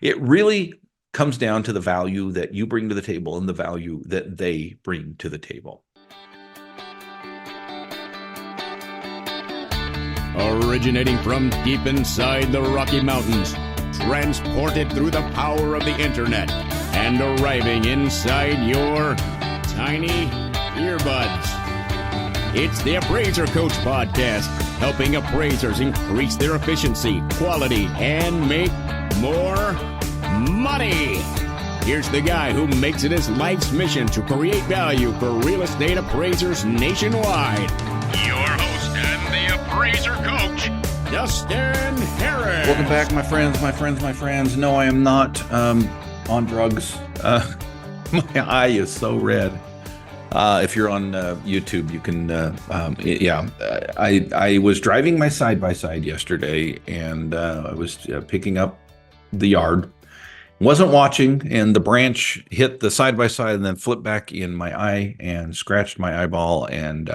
It really comes down to the value that you bring to the table and the value that they bring to the table. Originating from deep inside the Rocky Mountains, transported through the power of the internet, and arriving inside your tiny earbuds. It's the Appraiser Coach Podcast, helping appraisers increase their efficiency, quality, and make more money. Here's the guy who makes it his life's mission to create value for real estate appraisers nationwide. Your host and the Appraiser Coach, Dustin Harris. Welcome back, my friends. No, I am not on drugs. My eye is so red. If you're on YouTube, you can, I was driving my side-by-side yesterday, and I was picking up the yard. Wasn't watching, and the branch hit the side-by-side and then flipped back in my eye and scratched my eyeball, and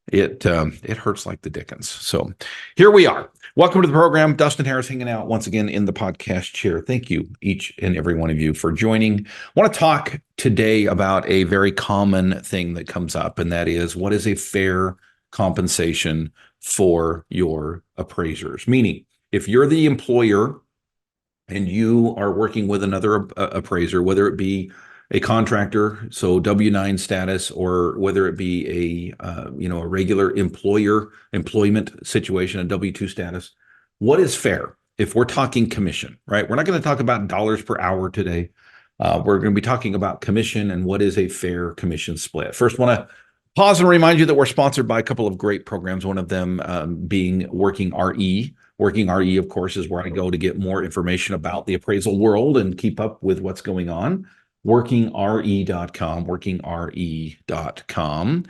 it hurts like the dickens. So here we are. Welcome to the program. Dustin Harris hanging out once again in the podcast chair. Thank you, each and every one of you, for joining. I want to talk today about a very common thing that comes up, and that is, what is a fair compensation for your appraisers? Meaning, if you're the employer and you are working with another appraiser, whether it be a contractor, so W-9 status, or whether it be a regular employment situation, a W-2 status, what is fair? If we're talking commission, right? We're not going to talk about dollars per hour today. We're going to be talking about commission and what is a fair commission split. First, I want to pause and remind you that we're sponsored by a couple of great programs, one of them being Working RE. Working RE, of course, is where I go to get more information about the appraisal world and keep up with what's going on. WorkingRE.com, WorkingRE.com.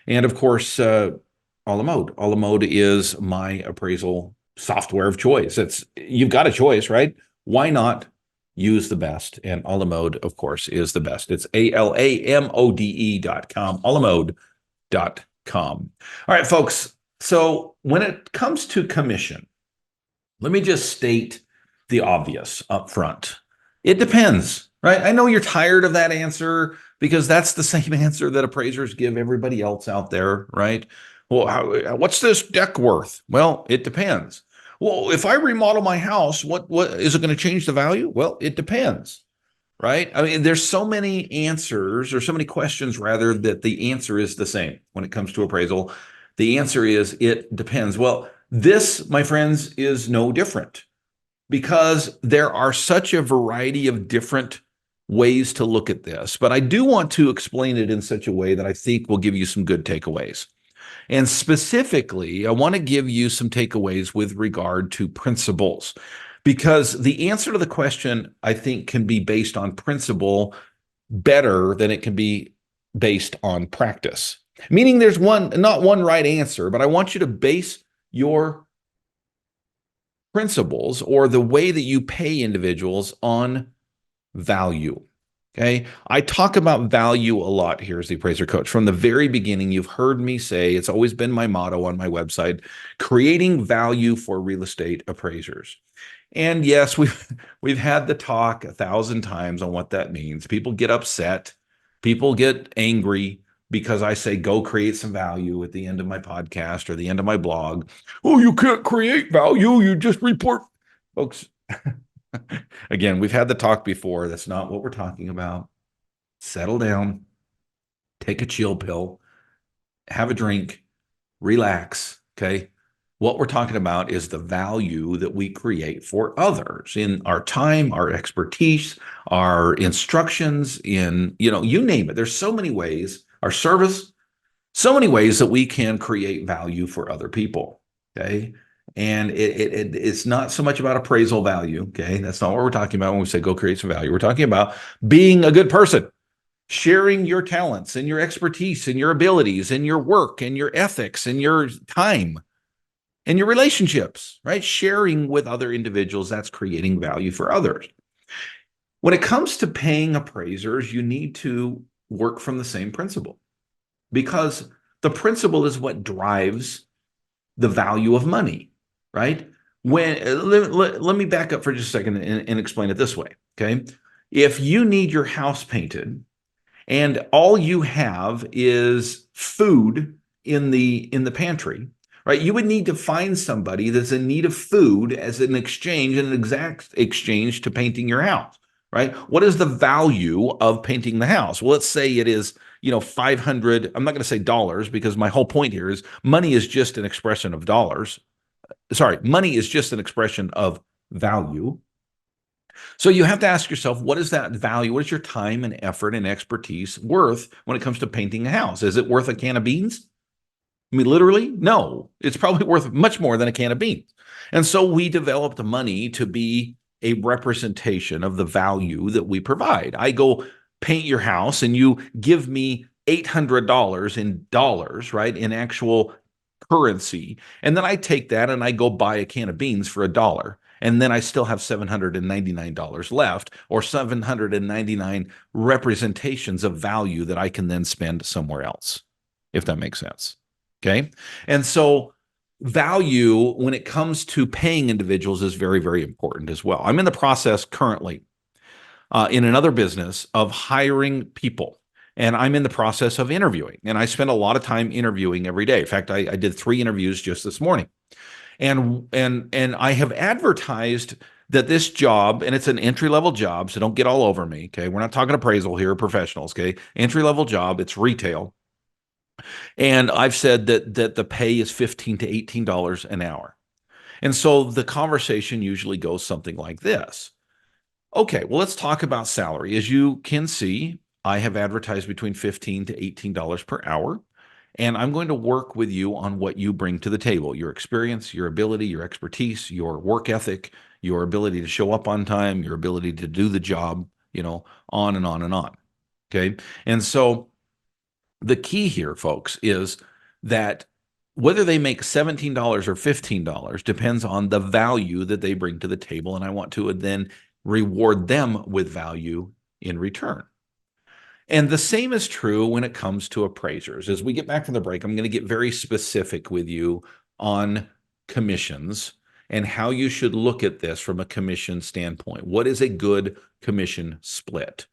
And of course, A la Mode. A la Mode is my appraisal software of choice. You've got a choice, right? Why not use the best? And A la Mode, of course, is the best. It's ALAMODE.com, alamode.com. All right, folks. So when it comes to commission, let me just state the obvious up front. It depends, right? I know you're tired of that answer because that's the same answer that appraisers give everybody else out there, right? Well, what's this deck worth? Well, it depends. Well, if I remodel my house, what is it going to change the value? Well, it depends, right? I mean, there's so many answers, or so many questions rather, that the answer is the same when it comes to appraisal. The answer is it depends. Well, this, my friends, is no different, because there are such a variety of different ways to look at this. But I do want to explain it in such a way that I think will give you some good takeaways. And specifically, I want to give you some takeaways with regard to principles, because the answer to the question, I think, can be based on principle better than it can be based on practice. Meaning there's not one right answer, but I want you to base your principles or the way that you pay individuals on value. Okay. I talk about value a lot here as the appraiser coach. From the very beginning, you've heard me say, it's always been my motto on my website, creating value for real estate appraisers. And yes, we've had the talk 1,000 times on what that means. People get upset. People get angry because I say, go create some value at the end of my podcast or the end of my blog. Oh, you can't create value. You just report. Folks, again, we've had the talk before. That's not what we're talking about. Settle down, take a chill pill, have a drink, relax, okay? What we're talking about is the value that we create for others in our time, our expertise, our instructions, in, you name it. There's so many ways, our service, so many ways that we can create value for other people, okay? And it's not so much about appraisal value, okay? That's not what we're talking about when we say go create some value. We're talking about being a good person, sharing your talents and your expertise and your abilities and your work and your ethics and your time and your relationships, right? Sharing with other individuals, that's creating value for others. When it comes to paying appraisers, you need to work from the same principle, because the principle is what drives the value of money, right? Let me back up for just a second and explain it this way. Okay. If you need your house painted and all you have is food in the pantry, right? You would need to find somebody that's in need of food as an exchange, an exact exchange to painting your house, right? What is the value of painting the house? Well, let's say it is, 500. I'm not going to say dollars because my whole point here is money is just an expression of dollars. Sorry, money is just an expression of value. So you have to ask yourself, what is that value? What is your time and effort and expertise worth when it comes to painting a house? Is it worth a can of beans? I mean, literally, no. It's probably worth much more than a can of beans. And so we developed money to be a representation of the value that we provide. I go paint your house and you give me $800 in dollars, right? In actual currency. And then I take that and I go buy a can of beans for $1. And then I still have $799 left, or 799 representations of value that I can then spend somewhere else, if that makes sense. Okay. And so value when it comes to paying individuals is very, very important as well. I'm in the process currently in another business of hiring people. And I'm in the process of interviewing. And I spend a lot of time interviewing every day. In fact, I did 3 interviews just this morning. And I have advertised that this job, and it's an entry-level job, so don't get all over me, okay? We're not talking appraisal here, professionals, okay? Entry-level job, it's retail. And I've said that the pay is $15 to $18 an hour. And so the conversation usually goes something like this. Okay, well, let's talk about salary. As you can see, I have advertised between $15 to $18 per hour. And I'm going to work with you on what you bring to the table, your experience, your ability, your expertise, your work ethic, your ability to show up on time, your ability to do the job, on and on and on. Okay. And so the key here, folks, is that whether they make $17 or $15 depends on the value that they bring to the table. And I want to then reward them with value in return. And the same is true when it comes to appraisers. As we get back from the break, I'm going to get very specific with you on commissions and how you should look at this from a commission standpoint. What is a good commission split?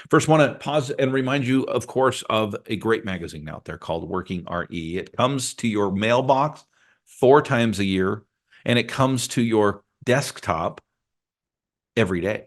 First, I want to pause and remind you, of course, of a great magazine out there called Working RE. It comes to your mailbox 4 times a year, and it comes to your desktop every day,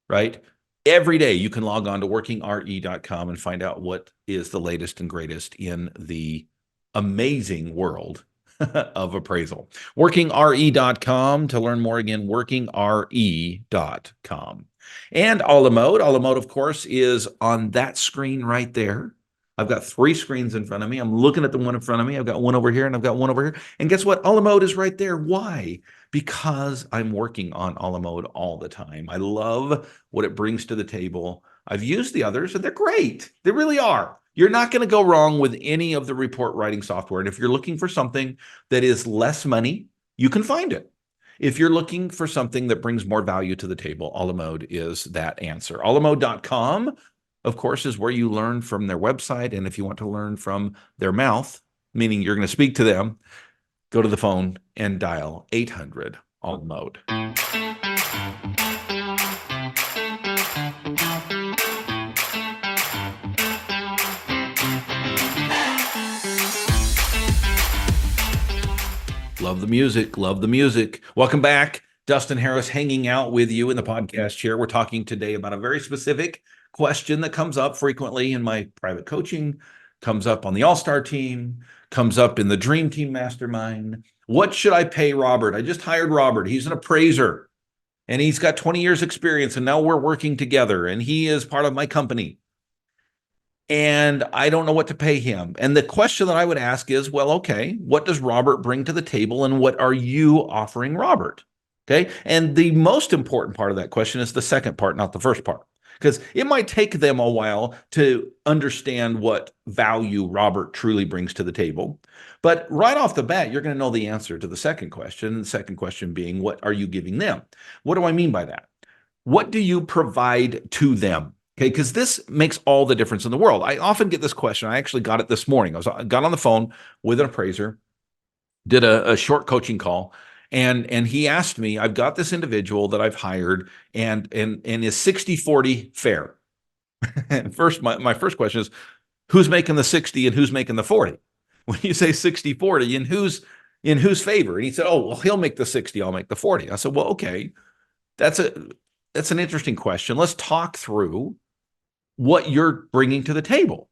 right? Every day you can log on to workingre.com and find out what is the latest and greatest in the amazing world of appraisal. Workingre.com to learn more. Again, workingre.com. And a la mode. A la mode, of course, is on that screen right there. I've got 3 screens in front of me. I'm looking at the one in front of me. I've got one over here and I've got one over here. And guess what? A la mode is right there. Why? Because I'm working on a la mode all the time. I love what it brings to the table. I've used the others and they're great. They really are. You're not going to go wrong with any of the report writing software. And if you're looking for something that is less money, you can find it. If you're looking for something that brings more value to the table, a la mode is that answer. alamode.com, of course, is where you learn from their website. And if you want to learn from their mouth, meaning you're going to speak to them, go to the phone and dial 800 a la mode. Love the music. Love the music. Welcome back. Dustin Harris hanging out with you in the podcast chair. We're talking today about a very specific question that comes up frequently in my private coaching, comes up on the All-Star team, comes up in the Dream Team Mastermind. What should I pay Robert? I just hired Robert. He's an appraiser and he's got 20 years experience and now we're working together and he is part of my company. And I don't know what to pay him. And the question that I would ask is, well, okay, what does Robert bring to the table and what are you offering Robert? Okay. And the most important part of that question is the second part, not the first part, because it might take them a while to understand what value Robert truly brings to the table. But right off the bat, you're going to know the answer to the second question. And the second question being, what are you giving them? What do I mean by that? What do you provide to them? Okay, because this makes all the difference in the world. I often get this question. I actually got it this morning. I got on the phone with an appraiser, did a short coaching call, And he asked me, I've got this individual that I've hired, and is 60-40 fair? And my first question is, who's making the 60 and who's making the 40? When you say 60-40, in whose favor? And he said, oh, well, he'll make the 60, I'll make the 40. I said, well, okay, that's an interesting question. Let's talk through what you're bringing to the table.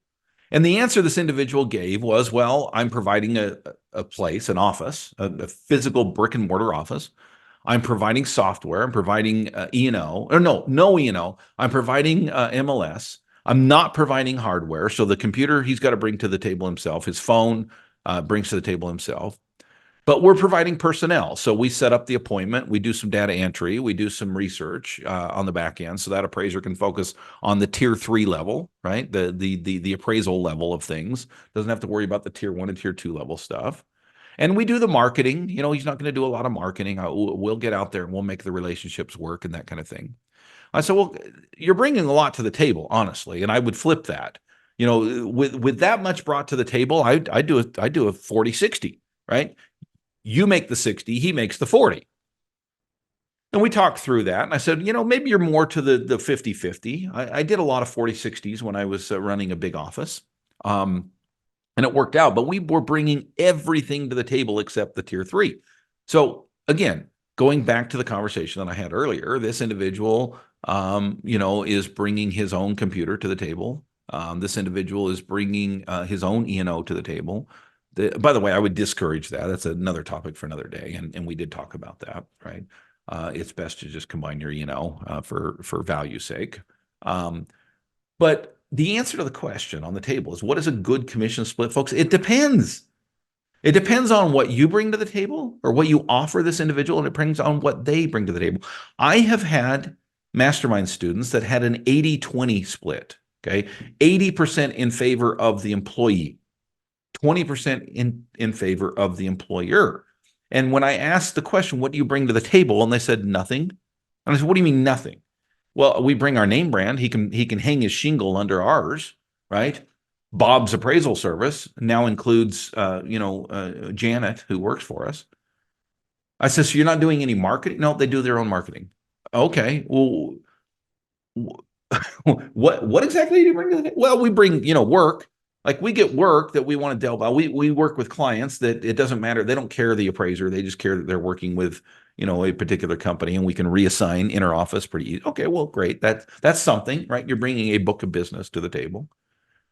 And the answer this individual gave was, well, I'm providing a place, an office, a physical brick and mortar office. I'm providing software. I'm providing E&O, or no E&O. I'm providing MLS. I'm not providing hardware. So the computer he's got to bring to the table himself. His phone brings to the table himself. But we're providing personnel. So we set up the appointment. We do some data entry. We do some research on the back end so that appraiser can focus on the tier 3 level, right? The appraisal level of things. Doesn't have to worry about the tier 1 and tier 2 level stuff. And we do the marketing. You know, he's not going to do a lot of marketing. We'll get out there and we'll make the relationships work and that kind of thing. I said, well, you're bringing a lot to the table, honestly. And I would flip that. You know, with that much brought to the table, I do a 40-60, right? You make the 60, he makes the 40. And we talked through that. And I said, you know, maybe you're more to the 50-50. I did a lot of 40-60s when I was running a big office. And it worked out. But we were bringing everything to the table except the tier 3. So again, going back to the conversation that I had earlier, this individual, you know, is bringing his own computer to the table. This individual is bringing his own E&O to the table. By the way, I would discourage that. That's another topic for another day, and we did talk about that, right? It's best to just combine your E&O for value's sake. But the answer to the question on the table is, what is a good commission split, folks? It depends. It depends on what you bring to the table or what you offer this individual, and it depends on what they bring to the table. I have had mastermind students that had an 80-20 split, okay? 80% in favor of the employee, 20% in favor of the employer. And when I asked the question, what do you bring to the table? And they said, nothing. And I said, what do you mean nothing? Well, we bring our name brand. He can hang his shingle under ours, right? Bob's Appraisal Service now includes, Janet, who works for us. I said, so you're not doing any marketing? No, they do their own marketing. Okay, well, what exactly do you bring to the table? Well, we bring, work. Like we get work that we want to delve out. We work with clients that it doesn't matter. They don't care the appraiser. They just care that they're working with, a particular company, and we can reassign inner office pretty easy. Okay, well, great. That's something, right? You're bringing a book of business to the table.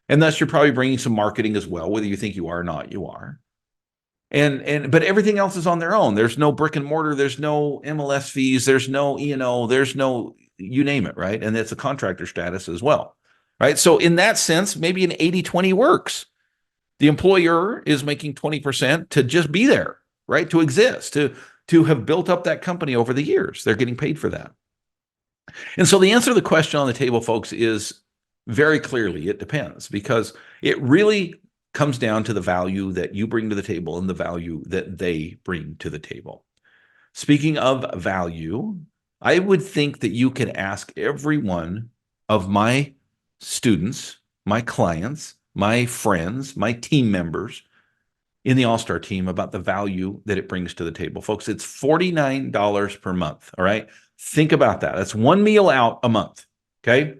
And thus you're probably bringing some marketing as well, whether you think you are or not, you are. But everything else is on their own. There's no brick and mortar. There's no MLS fees. There's no E&O. There's no, you name it, right? And it's a contractor status as well. Right. So in that sense, maybe an 80-20 works. The employer is making 20% to just be there, right? To exist, to have built up that company over the years. They're getting paid for that. And so the answer to the question on the table, folks, is very clearly it depends, because it really comes down to the value that you bring to the table and the value that they bring to the table. Speaking of value, I would think that you could ask every one of my students, my clients, my friends, my team members in the All-Star team about the value that it brings to the table. Folks, it's $49 per month, all right? Think about that. That's one meal out a month, okay?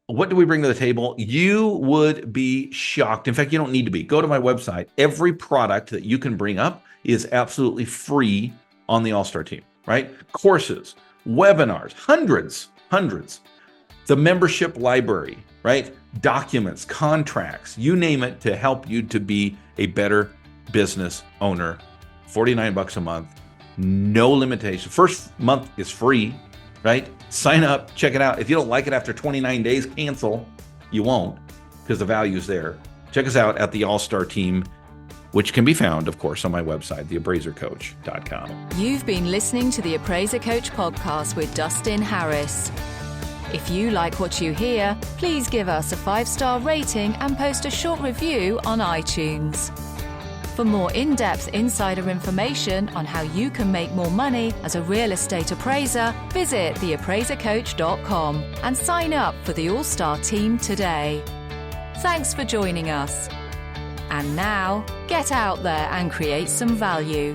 What do we bring to the table? You would be shocked. In fact, you don't need to be. Go to my website. Every product that you can bring up is absolutely free on the All-Star team, right? Courses, webinars, hundreds. The membership library, right? Documents, contracts, you name it, to help you to be a better business owner. $49 a month, no limitation. First month is free, right? Sign up, check it out. If you don't like it after 29 days, cancel. You won't, because the value's there. Check us out at the All-Star team, which can be found, of course, on my website, theappraisercoach.com. You've been listening to the Appraiser Coach podcast with Dustin Harris. If you like what you hear, please give us a 5-star rating and post a short review on iTunes. For more in-depth insider information on how you can make more money as a real estate appraiser, visit theappraisercoach.com and sign up for the All-Star team today. Thanks for joining us. And now, get out there and create some value.